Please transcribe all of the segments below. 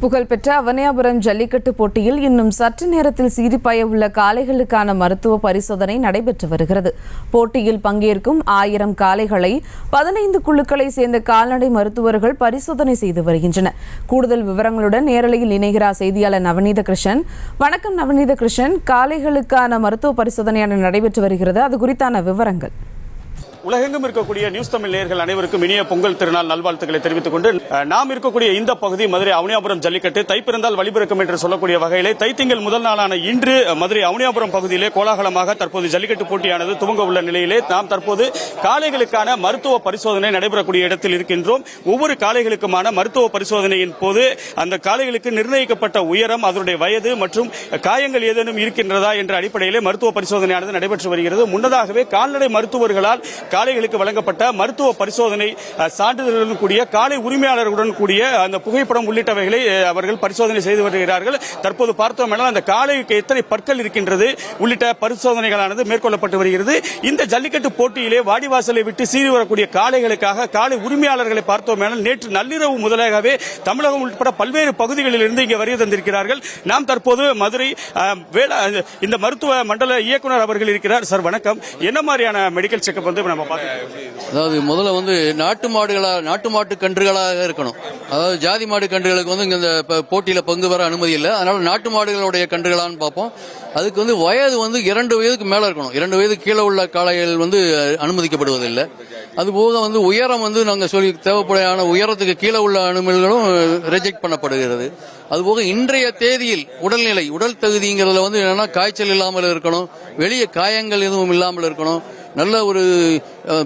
புகழ்பெற்ற அவனியாபுரம் ஜல்லிக்கட்டு போட்டியில் இன்னும் சற்று நேரத்தில் சீரிப்பாய உள்ள காளைகளுக்கான மருத்துவ பரிசோதனை நடைபெற்று வருகிறது. போட்டியில் பங்கேற்கும் 1000 காளைகளை 15 குழுக்களை சேர்ந்த கால்நடை மருத்துவர்கள் பரிசோதனை செய்து வருகின்றனர். கூடுதல் விவரங்களுடன் நேரலையில் இணைகிறார் செய்தியாளர் நவநீத கிருஷ்ணன். வணக்கம் நவநீத கிருஷ்ணன், காளைகளுக்கான மருத்துவ பரிசோதனையான நடைபெற்று வருகிறது, அது குறித்தான விவரங்கள். உலகெங்கும் இருக்கக்கூடிய நியூஸ் தமிழ் நேயர்கள் அனைவருக்கும் இனிய பொங்கல் திருநாள் நல்வாழ்த்துக்களை தெரிவித்துக் கொண்டு நாம் இருக்கக்கூடிய இந்த பகுதி மதுரை அவனியாபுரம் ஜல்லிக்கட்டு தைப்பிறந்தால் வழிபிறக்கும் என்று சொல்லக்கூடிய வகையிலே தைத்திங்கள் முதல் நாளான இன்று மதுரை அவனியாபுரம் பகுதியிலே கோலாகலமாக தற்போது ஜல்லிக்கட்டு போட்டியானது துவங்க உள்ள நிலையிலே நாம் தற்போது காளைகளுக்கான மருத்துவ பரிசோதனை நடைபெறக்கூடிய இடத்தில் இருக்கின்றோம். ஒவ்வொரு காளைகளுக்குமான மருத்துவ பரிசோதனையின் போது அந்த காளைகளுக்கு நிர்ணயிக்கப்பட்ட உயரம், அதனுடைய வயது மற்றும் காயங்கள் ஏதேனும் இருக்கின்றதா என்ற அடிப்படையிலே மருத்துவ பரிசோதனையானது நடைபெற்று வருகிறது. முன்னதாகவே கால்நடை மருத்துவர்களால் காளைகளுக்கு வழங்கப்பட்ட மருத்துவ பரிசோதனை சான்றிதழுடன் கூடிய காளை உரிமையாளர்களுடன் கூடிய அந்த புகைப்படம் உள்ளிட்டவைகளை அவர்கள் பரிசோதனை செய்து வருகிறார்கள். தற்போது பார்த்தோம் என்றால் அந்த காளைக்கு எத்தனை பற்கள் இருக்கின்றது உள்ளிட்ட பரிசோதனைகளானது மேற்கொள்ளப்பட்டு வருகிறது. இந்த ஜல்லிக்கட்டு போட்டியிலே வாடிவாசலை விட்டு சீறி வரக்கூடிய காளைகளுக்காக காளை உரிமையாளர்களை பார்த்தோம் என்றால் நேற்று நள்ளிரவு முதலாகவே தமிழகம் உட்பட பல்வேறு பகுதிகளில் இருந்து இங்கே வருகை தந்திருக்கிறார்கள். நாம் தற்போது மதுரை இந்த மருத்துவ மண்டல இயக்குனர் அவர்கள் இருக்கிறார். சார் வணக்கம், என்ன மாதிரியான மெடிக்கல் செக்அப் வந்து நம்ம அதாவது முதல்ல நாட்டு மாட்டு கன்றுகளாக இருக்கணும். அதாவது ஜாதி மாடு கன்றுகளுக்கு இந்த போட்டியில பங்கு பெற அனுமதி இல்லை. அதனால நாட்டு மாடுகளுடைய கன்றுகளான்னு பார்ப்போம். அதுக்கு வயது 2 வயதுக்கு மேல இருக்கணும். 2 வயது கீழே உள்ள காளைகள் அனுமதிக்கப்படுவதில்லை. அதுபோக உயரம் நாங்கள் சொல்லி தேவைப்படையான உயரத்துக்கு கீழே உள்ள அனுமதிகளும் ரிஜெக்ட் பண்ணப்படுகிறது. அதுபோக இன்றைய தேதியில் உடல் தகுதிங்கிறதுல என்னன்னா காய்ச்சல் இல்லாமல் இருக்கணும், வெளியே காயங்கள் எதுவும் இல்லாமல் இருக்கணும், நல்ல ஒரு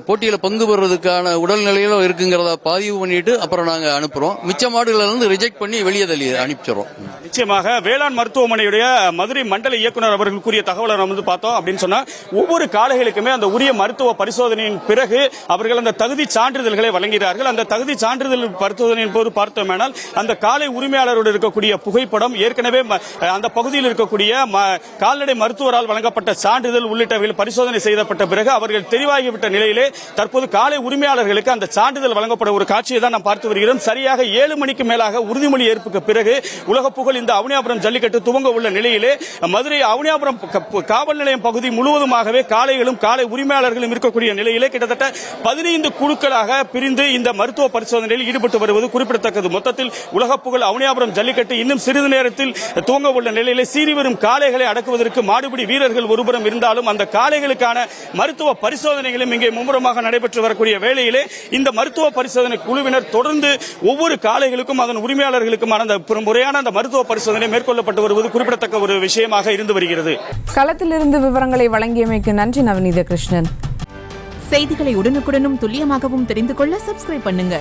போட்டியில பங்கு பெறுவதற்கான உடல்நிலையில இருக்குங்கிறத பதிவு பண்ணிட்டு அப்புறம் நாங்க அனுப்புறோம். மிச்ச மாடுகள் ரிஜெக்ட் பண்ணி வெளியே தள்ளி அனுப்பிச்சிடறோம். நிச்சயமாக வேளாண் மருத்துவமனையுடைய மதுரை மண்டல இயக்குனர் அவர்கள் கூறிய தகவலை நம்ம பார்த்தோம் அப்படின்னு சொன்னா ஒவ்வொரு காளைகளுக்குமே அந்த உரிய மருத்துவ பரிசோதனையின் பிறகு அவர்கள் அந்த தகுதி சான்றிதழ்களை வழங்குகிறார்கள். அந்த தகுதி சான்றிதழ் பரிசோதனையின் போது பார்த்தோமேனால் அந்த காளை உரிமையாளரோடு இருக்கக்கூடிய புகைப்படம், ஏற்கனவே அந்த பகுதியில் இருக்கக்கூடிய கால்நடை மருத்துவரால் வழங்கப்பட்ட சான்றிதழ் உள்ளிட்டவைகள் பரிசோதனை செய்யப்பட்ட பிறகு அவர்கள் தெரிவாகிவிட்ட நிலையிலே தற்போது காளை உரிமையாளர்களுக்கு அந்த சான்றிதழ் வழங்கப்பட ஒரு காட்சியை தான் நாம் பார்த்து வருகிறோம். சரியாக 7 மணிக்கு மேலாக உறுதிமொழி ஏற்புக்கு பிறகு உலக புகழ் இந்த அவனியாபுரம் ஜல்லிக்கட்டு துவங்க உள்ள நிலையிலே மதுரை அவனியாபுரம் காவல் நிலையம் பகுதி முழுவதுமாகவே காளைகளும் காளை உரிமையாளர்களும் இருக்கக்கூடிய நிலையிலே கிட்டத்தட்ட 15 குழுக்களாக பிரிந்து இந்த மருத்துவ பரிசோதனையில் ஈடுபட்டு வருவது குறிப்பிடத்தக்கது. மொத்தத்தில் உலக புகழ் அவனியாபுரம் ஜல்லிக்கட்டு இன்னும் சிறிது நேரத்தில் துவங்க உள்ள நிலையிலே சீறி வரும் காளைகளை அடக்குவதற்கு மாடுபிடி வீரர்கள் ஒருபுறம் இருந்தாலும் அந்த காளைகளுக்கான மருத்துவ பரிசோதனைகளும் இங்கே மும்முரமாக நடைபெற்று வரக்கூடிய வேளையிலே இந்த மருத்துவ பரிசோதனை குழுவினர் தொடர்ந்து ஒவ்வொரு காளைகளுக்கும் அதன் உரிமையாளர்களுக்குமான முறையான அந்த மருத்துவ பரிசோதனை மேற்கொள்ளப்பட்டு வருவது குறிப்பிடத்தக்க ஒரு விஷயமாக இருந்து வருகிறது. களத்திலிருந்து விவரங்களை வழங்கியமைக்கு நன்றி நவநீத கிருஷ்ணன். செய்திகளை உடனுக்குடனும் துல்லியமாகவும் தெரிந்து கொள்ள சப்ஸ்கிரைப் பண்ணுங்க.